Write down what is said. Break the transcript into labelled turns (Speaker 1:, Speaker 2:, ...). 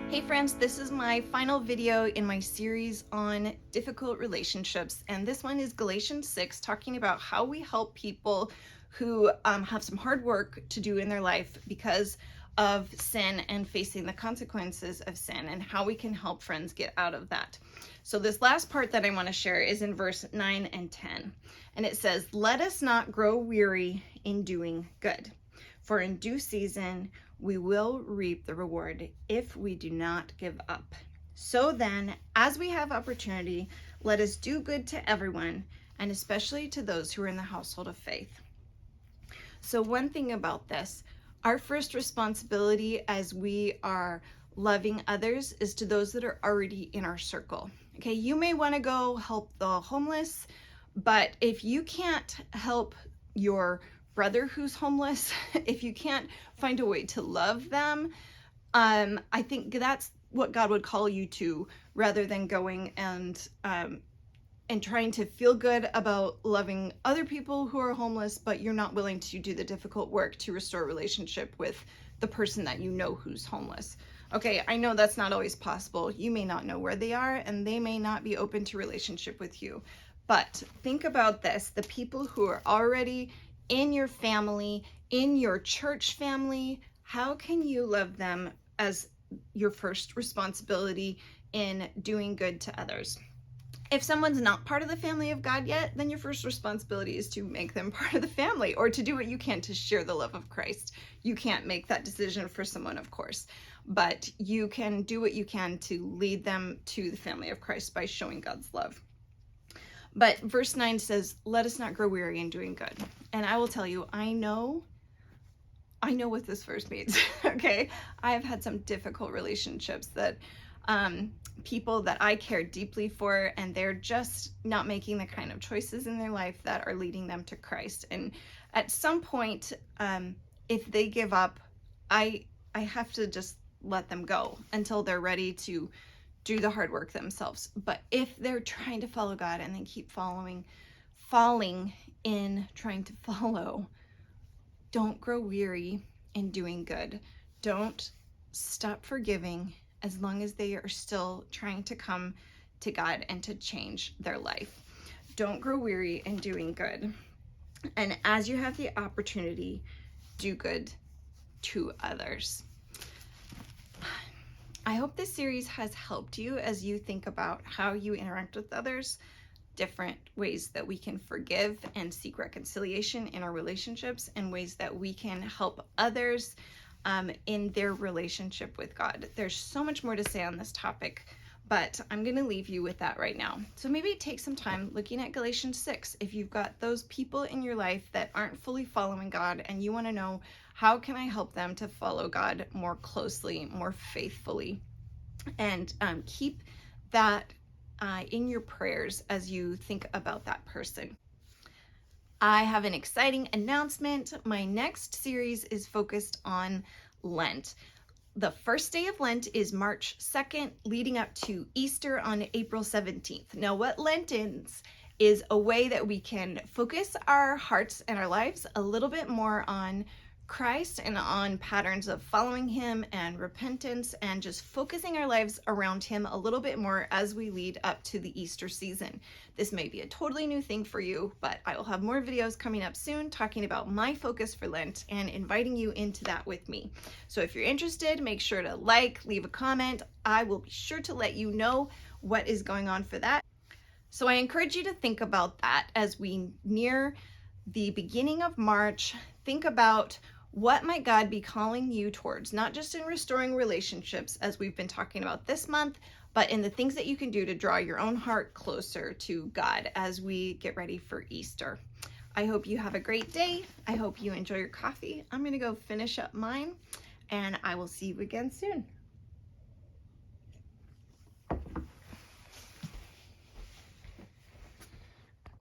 Speaker 1: Hey friends, this is my final video in my series on difficult relationships, and this one is Galatians 6, talking about how we help people who have some hard work to do in their life because of sin and facing the consequences of sin, and how we can help friends get out of that. So this last part that I want to share is in verse 9 and 10, and it says, "Let us not grow weary in doing good, for in due season we will reap the reward if we do not give up. So then, as we have opportunity, let us do good to everyone, and especially to those who are in the household of faith." So one thing about this, our first responsibility as we are loving others is to those that are already in our circle. Okay, you may want to go help the homeless, but if you can't help your brother who's homeless, if you can't find a way to love them, I think that's what God would call you to, rather than going and trying to feel good about loving other people who are homeless, but you're not willing to do the difficult work to restore relationship with the person that you know who's homeless. Okay, I know that's not always possible. You may not know where they are, and they may not be open to relationship with you. But think about this, the people who are already in your family, in your church family, how can you love them as your first responsibility in doing good to others? If someone's not part of the family of God yet, then your first responsibility is to make them part of the family, or to do what you can to share the love of Christ. You can't make that decision for someone, of course, but you can do what you can to lead them to the family of Christ by showing God's love. But verse 9 says, "Let us not grow weary in doing good." And I will tell you, I know what this verse means. Okay, I've had some difficult relationships that people that I care deeply for, and they're just not making the kind of choices in their life that are leading them to Christ. And at some point, if they give up, I have to just let them go until they're ready to do the hard work themselves. But if they're trying to follow God and they keep falling in trying to follow, don't grow weary in doing good. Don't stop forgiving as long as they are still trying to come to God and to change their life. Don't grow weary in doing good. And as you have the opportunity, do good to others. I hope this series has helped you as you think about how you interact with others, different ways that we can forgive and seek reconciliation in our relationships, and ways that we can help others in their relationship with God. There's so much more to say on this topic, but I'm going to leave you with that right now. So maybe take some time looking at Galatians 6. If you've got those people in your life that aren't fully following God and you want to know, how can I help them to follow God more closely, more faithfully? And keep that in your prayers as you think about that person. I have an exciting announcement. My next series is focused on Lent. The first day of Lent is March 2nd, leading up to Easter on April 17th. Now, what Lent is a way that we can focus our hearts and our lives a little bit more on Christ and on patterns of following him and repentance, and just focusing our lives around him a little bit more as we lead up to the Easter season. This may be a totally new thing for you, but I will have more videos coming up soon talking about my focus for Lent and inviting you into that with me. So if you're interested, make sure to leave a comment. I will be sure to let you know what is going on for that. So I encourage you to think about that as we near the beginning of March. Think about, what might God be calling you towards, not just in restoring relationships as we've been talking about this month, but in the things that you can do to draw your own heart closer to God as we get ready for Easter. I hope you have a great day. I hope you enjoy your coffee. I'm going to go finish up mine, and I will see you again soon.